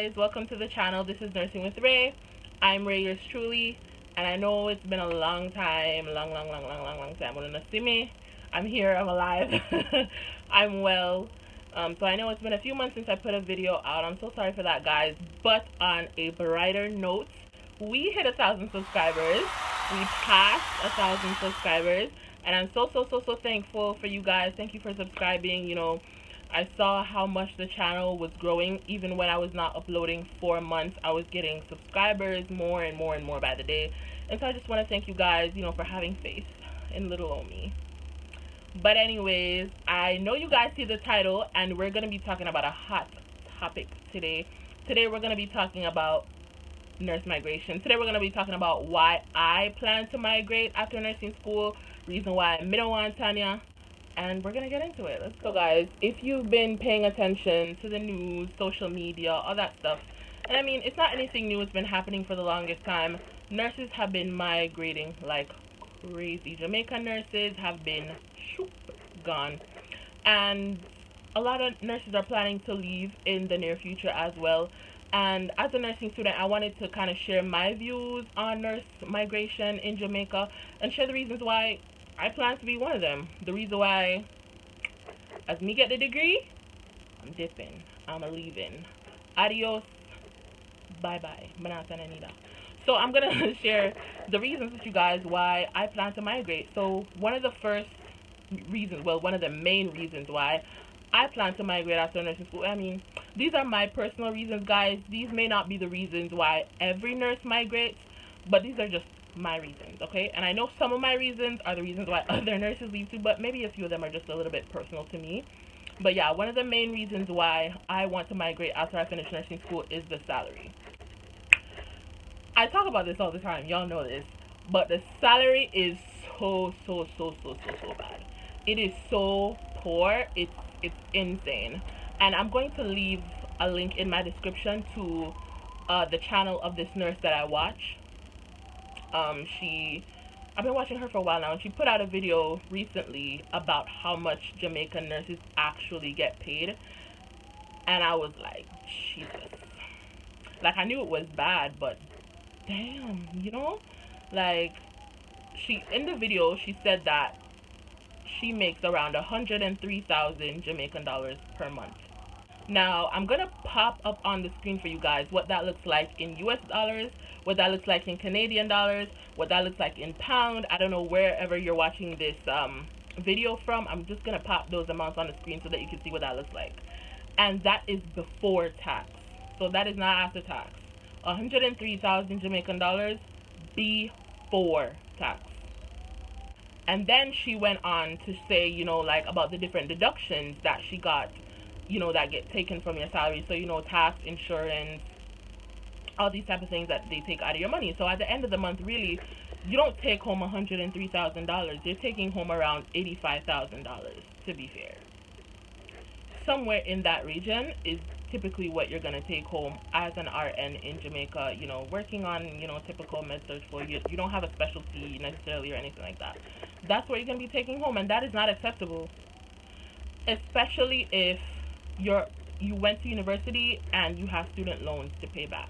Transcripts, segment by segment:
guys, welcome to the channel. This is Nursing with Ray. I'm Ray, yours truly, and I know it's been a long time, long time. When you see me, I'm here, I'm alive, I'm well. So I know it's been a few months since I put a video out. I'm so sorry for that, guys. But on a brighter note, we hit 1,000 subscribers. We passed 1,000 subscribers, and I'm so thankful for you guys. Thank you for subscribing. You know, I saw how much the channel was growing. Even when I was not uploading for months, I was getting subscribers more and more by the day. And so I just want to thank you guys, you know, for having faith in little old me. But anyways, I know you guys see the title, and we're going to be talking about a hot topic today. Today we're going to be talking about nurse migration. Today we're going to be talking about why I plan to migrate after nursing school, reason why I don't want Tanya, and we're going to get into it. Let's go, guys. If you've been paying attention to the news, social media, all that stuff, and I mean, it's not anything new, it's been happening for the longest time. Nurses have been migrating like crazy. Jamaican nurses have been gone, and a lot of nurses are planning to leave in the near future as well. And as a nursing student, I wanted to kind of share my views on nurse migration in Jamaica and share the reasons why I plan to be one of them. The reason why, as me get the degree, I'm dipping, I'm leaving. Adios, bye-bye, Manata Nanida. So I'm going to share the reasons with you guys why I plan to migrate. So one of the first reasons, well, one of the main reasons why I plan to migrate after nursing school, I mean, these are my personal reasons, guys. These may not be the reasons why every nurse migrates, but these are just my reasons, okay? And I know some of my reasons are the reasons why other nurses leave too, but maybe a few of them are just a little bit personal to me. But yeah, one of the main reasons why I want to migrate after I finish nursing school is the salary. I talk about this all the time, y'all know this, but the salary is so bad. It is so poor, it's insane. And I'm going to leave a link in my description to the channel of this nurse that I watch. I've been watching her for a while now, and she put out a video recently about how much Jamaican nurses actually get paid. And I was like, Jesus. Like, I knew it was bad, but damn, you know? Like, in the video, she said that she makes around 103,000 Jamaican dollars per month. Now, I'm going to pop up on the screen for you guys what that looks like in US dollars, what that looks like in Canadian dollars, what that looks like in pound. I don't know wherever you're watching this video from. I'm just going to pop those amounts on the screen so that you can see what that looks like. And that is before tax. So that is not after tax. 103,000 Jamaican dollars before tax. And then she went on to say, you know, like about the different deductions that she got, you know, that get taken from your salary. So, you know, tax, insurance, all these type of things that they take out of your money. So at the end of the month, really, you don't take home $103,000. You're taking home around $85,000, to be fair. Somewhere in that region is typically what you're going to take home as an RN in Jamaica, you know, working on, you know, typical med-surg floor. You don't have a specialty necessarily or anything like that. That's what you're going to be taking home, and that is not acceptable, especially if you went to university and you have student loans to pay back.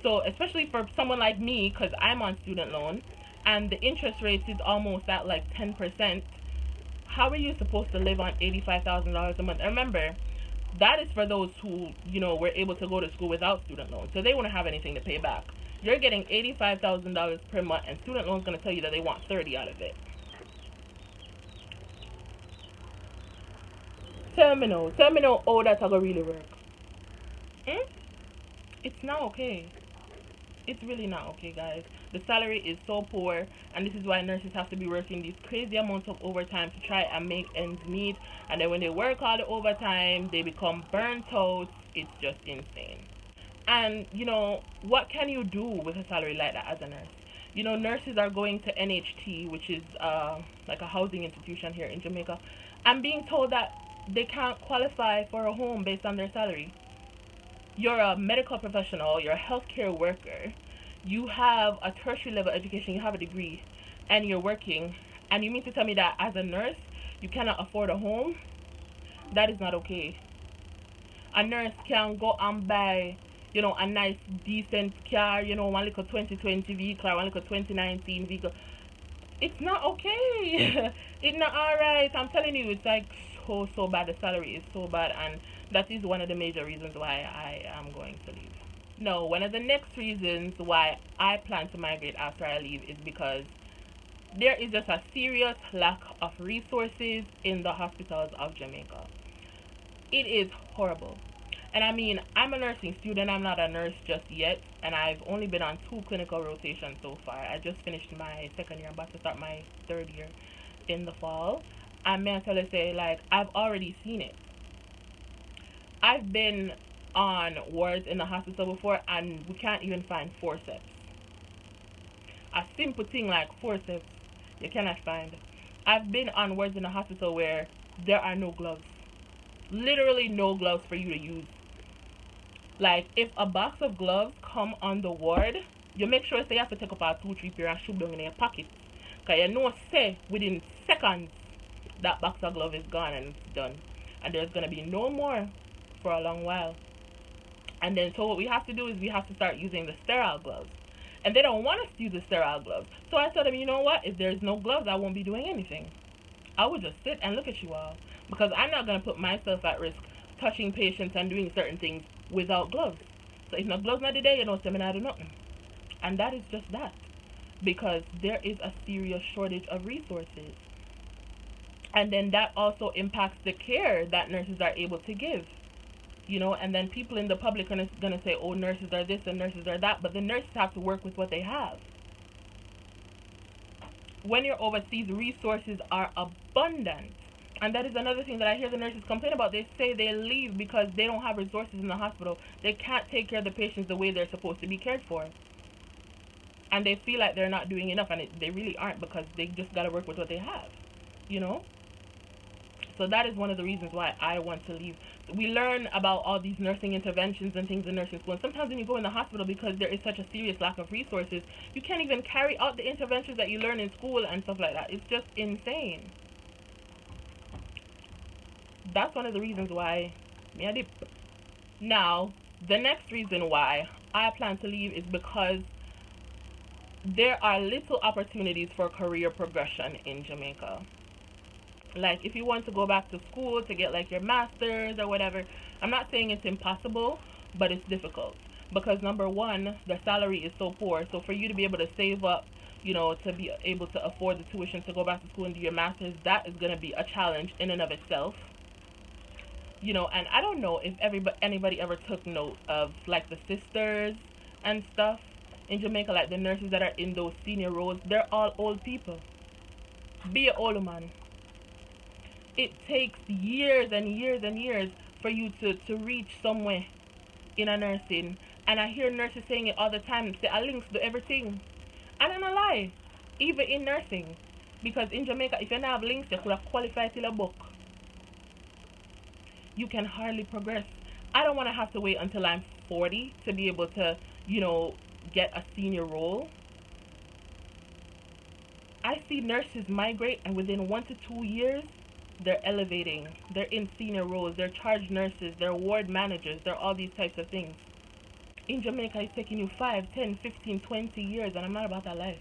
So especially for someone like me, because I'm on student loan and the interest rate is almost at like 10%, how are you supposed to live on $85,000 a month? And remember, that is for those who, you know, were able to go to school without student loans, so they won't have anything to pay back. You're getting $85,000 per month, and student loans going to tell you that they want 30 out of it. Tell me no how that's going to really work. It's not okay. It's really not okay, guys. The salary is so poor, and this is why nurses have to be working these crazy amounts of overtime to try and make ends meet. And then when they work all the overtime, they become burnt out. It's just insane. And, you know, what can you do with a salary like that as a nurse? You know, nurses are going to NHT, which is like a housing institution here in Jamaica, and being told that they can't qualify for a home based on their salary. You're a medical professional, you're a healthcare worker, you have a tertiary level education, you have a degree, and you're working, and you mean to tell me that as a nurse, you cannot afford a home? That is not okay. A nurse can go and buy you know, a nice decent car, you know, one little 2020 vehicle or one little 2019 vehicle. It's not okay. It's not alright. I'm telling you, it's like so bad. The salary is so bad, and that is one of the major reasons why I am going to leave. No, one of the next reasons why I plan to migrate after I leave is because there is just a serious lack of resources in the hospitals of Jamaica. It is horrible. And I mean, I'm a nursing student, I'm not a nurse just yet, and I've only been on 2 clinical rotations so far. I just finished my second year, I'm about to start my third year in the fall. And mentally say, like, I've already seen it. I've been on wards in the hospital before, and we can't even find forceps. A simple thing like forceps, you cannot find. I've been on wards in the hospital where there are no gloves. Literally no gloves for you to use. Like, if a box of gloves come on the ward, you make sure say you have to take up a 2-3 pair and shoot them in your pocket. Because you know, say, within seconds, that box of glove is gone and it's done. And there's going to be no more for a long while. And then, so what we have to do is we have to start using the sterile gloves. And they don't want us to use the sterile gloves. So I told them, you know what? If there's no gloves, I won't be doing anything. I would just sit and look at you all. Because I'm not going to put myself at risk touching patients and doing certain things without gloves. So if no gloves not today, you know, seminar do nothing. And that is just that. Because there is a serious shortage of resources. And then that also impacts the care that nurses are able to give. You know, and then people in the public are going to say, oh, nurses are this and nurses are that. But the nurses have to work with what they have. When you're overseas, resources are abundant. And that is another thing that I hear the nurses complain about. They say they leave because they don't have resources in the hospital. They can't take care of the patients the way they're supposed to be cared for. And they feel like they're not doing enough, and they really aren't, because they just got to work with what they have, you know? So that is one of the reasons why I want to leave. We learn about all these nursing interventions and things in nursing school. And sometimes when you go in the hospital, because there is such a serious lack of resources, you can't even carry out the interventions that you learn in school and stuff like that. It's just insane. That's one of the reasons why I dip. Now, the next reason why I plan to leave is because there are little opportunities for career progression in Jamaica. Like, if you want to go back to school to get like your master's or whatever, I'm not saying it's impossible, but it's difficult. Because number one, the salary is so poor. So for you to be able to save up, you know, to be able to afford the tuition to go back to school and do your master's, that is going to be a challenge in and of itself. You know, and I don't know if anybody ever took note of like the sisters and stuff in Jamaica, like the nurses that are in those senior roles. They're all old people. Be an old man. It takes years and years and years for you to reach somewhere in a nursing. And I hear nurses saying it all the time. Say, I links to everything. And I'm not lie. Even in nursing. Because in Jamaica, if you don't have links, you could have qualified till a book. You can hardly progress. I don't want to have to wait until I'm 40 to be able to, you know, get a senior role. I see nurses migrate, and within 1 to 2 years, they're elevating. They're in senior roles. They're charge nurses. They're ward managers. They're all these types of things. In Jamaica, it's taking you 5, 10, 15, 20 years, and I'm not about that life.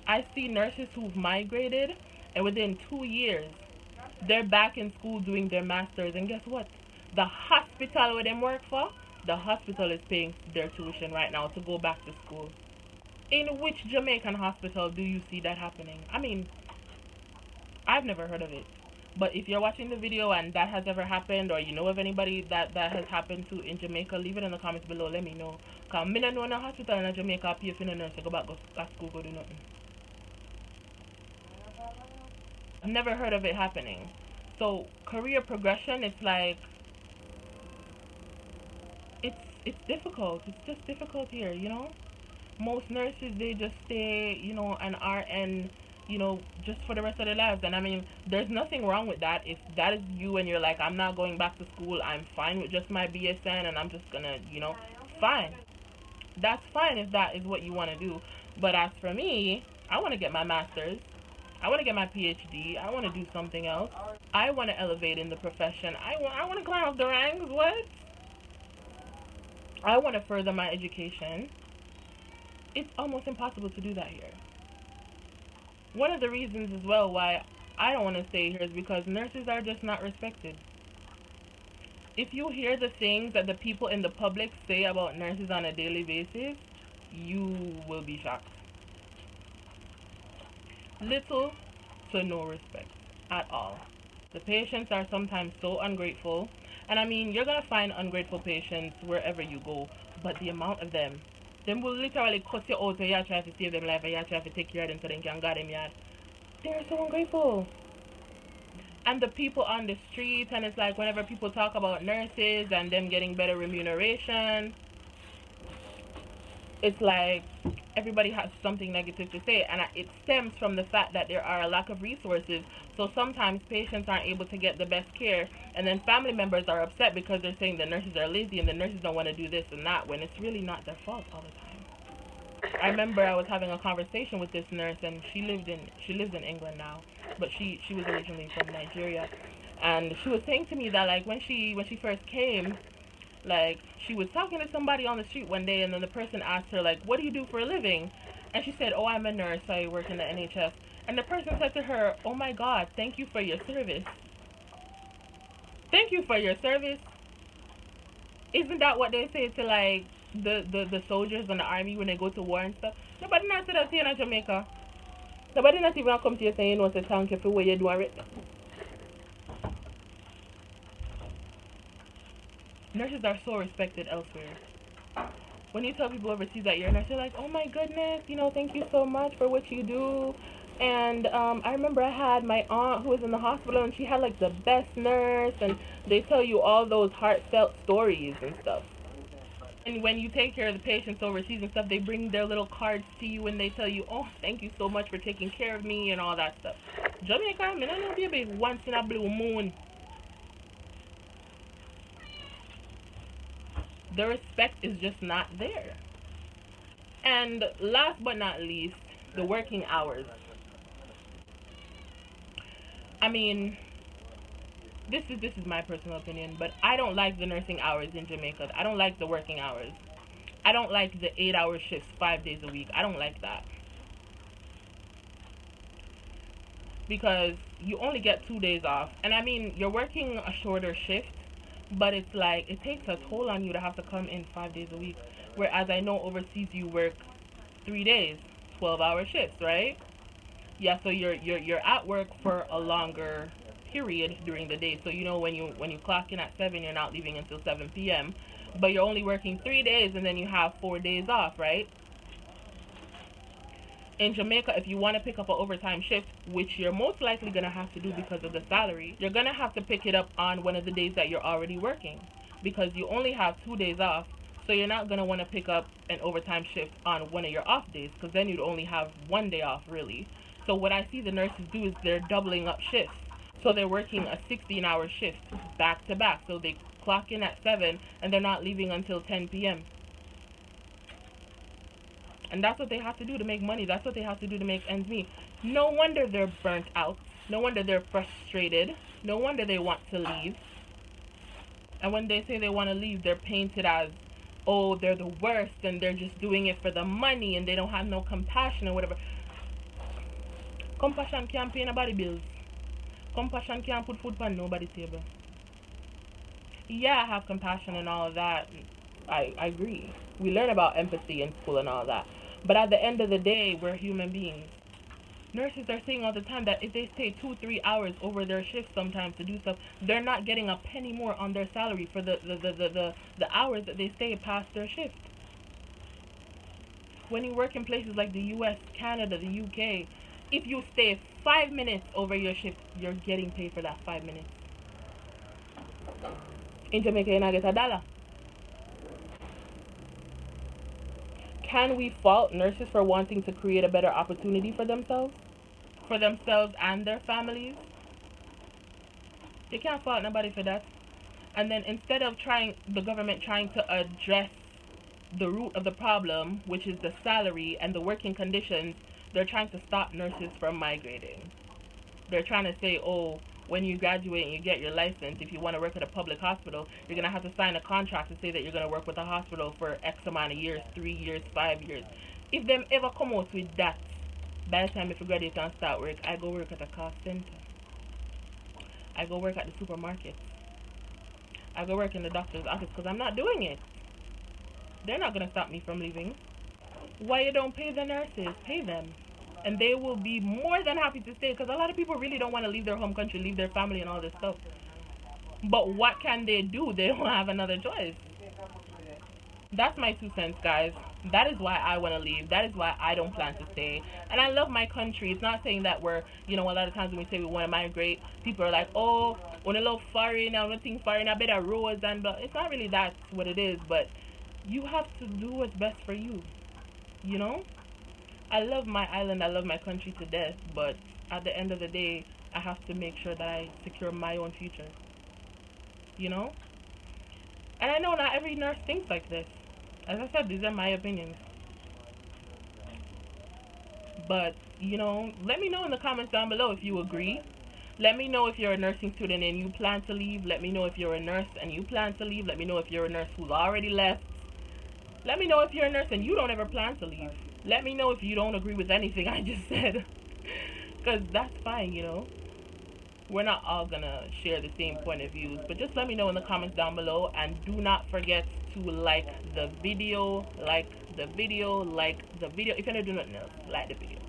I see nurses who've migrated, and within 2 years, they're back in school doing their masters. And guess what? The hospital where they work for, the hospital is paying their tuition right now to go back to school. In which Jamaican hospital do you see that happening? I mean, I've never heard of it. But if you're watching the video and that has ever happened, or you know of anybody that has happened to in Jamaica, leave it in the comments below. Let me know. Because I don't know no hospital in Jamaica pay for the nurse to go back to school, go do nothing. I've never heard of it happening. So career progression, it's like it's difficult. It's just difficult here, you know. Most nurses, they just stay, you know, an RN, you know, just for the rest of their lives. And I mean, there's nothing wrong with that. If that is you and you're like, I'm not going back to school, I'm fine with just my BSN and I'm just gonna, you know, fine. That's fine if that is what you want to do. But as for me, I want to get my master's. I want to get my PhD. I want to do something else. I want to elevate in the profession. I want to climb up the ranks. What? I want to further my education. It's almost impossible to do that here. One of the reasons as well why I don't want to stay here is because nurses are just not respected. If you hear the things that the people in the public say about nurses on a daily basis, you will be shocked. Little to no respect at all. The patients are sometimes so ungrateful. And I mean, you're going to find ungrateful patients wherever you go. But the amount of them will literally cuss you out when you try to save them life and you try to take care of them so they can guard them yard. They're so ungrateful. And the people on the street, and it's like whenever people talk about nurses and them getting better remuneration, it's like everybody has something negative to say, and it stems from the fact that there are a lack of resources. So sometimes patients aren't able to get the best care, and then family members are upset because they're saying the nurses are lazy and the nurses don't want to do this and that, when it's really not their fault all the time. I remember I was having a conversation with this nurse, and she lives in England now, but she was originally from Nigeria, and she was saying to me that like when she first came, like she was talking to somebody on the street one day, and then the person asked her like, what do you do for a living? And she said, oh, I'm a nurse, I work in the NHS. And the person said to her, oh my god, thank you for your service. Thank you for your service. Isn't that what they say to like the soldiers in the army when they go to war and stuff? Nobody not say that to you in Jamaica. Nobody not even come to you saying, you know, say thank you for what you do. Nurses are so respected elsewhere. When you tell people overseas that you're a nurse, they're like, oh my goodness, you know, thank you so much for what you do. And I remember I had my aunt who was in the hospital, and she had like the best nurse, and they tell you all those heartfelt stories and stuff. And when you take care of the patients overseas and stuff, they bring their little cards to you and they tell you, oh, thank you so much for taking care of me and all that stuff. Jamaica, I don't know, baby, once in a blue moon. The respect is just not there. And last but not least, the working hours. I mean, this is my personal opinion, but I don't like the nursing hours in Jamaica. I don't like the working hours. I don't like the 8-hour shifts 5 days a week. I don't like that. Because you only get 2 days off. And I mean, you're working a shorter shift, but it's like it takes a toll on you to have to come in 5 days a week. Whereas I know overseas you work 3 days, 12-hour shifts, right? Yeah, so you're at work for a longer period during the day. So you know when you clock in at 7, you're not leaving until 7 p.m. But you're only working 3 days, and then you have 4 days off, right? In Jamaica, if you want to pick up an overtime shift, which you're most likely going to have to do because of the salary, you're going to have to pick it up on one of the days that you're already working, because you only have 2 days off. So you're not going to want to pick up an overtime shift on one of your off days, because then you'd only have 1 day off, really. So what I see the nurses do is they're doubling up shifts. So they're working a 16-hour shift back to back. So they clock in at 7 and they're not leaving until 10 p.m. And that's what they have to do to make money. That's what they have to do to make ends meet. No wonder they're burnt out. No wonder they're frustrated. No wonder they want to leave. And when they say they want to leave, they're painted as, oh, they're the worst and they're just doing it for the money and they don't have no compassion or whatever. Compassion can't pay nobody bills. Compassion can't put food on nobody's table. Yeah, I have compassion and all of that. I agree. We learn about empathy in school and all that. But at the end of the day, we're human beings. Nurses are saying all the time that if they stay 2-3 hours over their shift sometimes to do stuff, they're not getting a penny more on their salary for the hours that they stay past their shift. When you work in places like the US, Canada, the UK, if you stay 5 minutes over your shift, you're getting paid for that 5 minutes. In Jamaica, you not get $1. Can we fault nurses for wanting to create a better opportunity for themselves? For themselves and their families? You can't fault nobody for that. And then instead of the government trying to address the root of the problem, which is the salary and the working conditions, they're trying to stop nurses from migrating. They're trying to say, oh, when you graduate and you get your license, if you want to work at a public hospital, you're going to have to sign a contract to say that you're going to work with a hospital for X amount of years, 3 years, 5 years. If them ever come out with that, by the time if you graduate and start work, I go work at a cost center. I go work at the supermarket. I go work in the doctor's office because I'm not doing it. They're not going to stop me from leaving. Why you don't pay the nurses? Pay them. And they will be more than happy to stay, because a lot of people really don't want to leave their home country, leave their family and all this stuff. But what can they do? They don't have another choice. That's my 2 cents, guys. That is why I want to leave. That is why I don't plan to stay. And I love my country. It's not saying that we're, a lot of times when we say we want to migrate, people are like, oh, when I love foreign, I don't think foreign, I better roads and but it's not really that what it is. But you have to do what's best for you. I love my island. I love my country to death. But at the end of the day, I have to make sure that I secure my own future. And I know not every nurse thinks like this. As I said, these are my opinions. But, let me know in the comments down below if you agree. Let me know if you're a nursing student and you plan to leave. Let me know if you're a nurse and you plan to leave. Let me know if you're a nurse who's already left. Let me know if you're a nurse and you don't ever plan to leave. Let me know if you don't agree with anything I just said. Because that's fine, We're not all gonna share the same point of views, but just let me know in the comments down below, and do not forget to like the video, if you're not doing nothing else, like the video.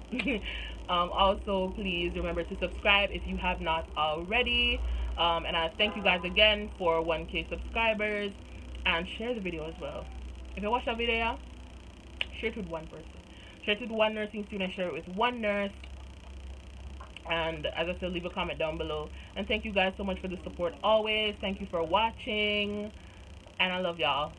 Also, please remember to subscribe if you have not already, and I thank you guys again for 1K subscribers, and share the video as well. If you watch that video, share it with one person, share it with one nursing student, share it with one nurse. And as I said, leave a comment down below. And thank you guys so much for the support always. Thank you for watching. And I love y'all.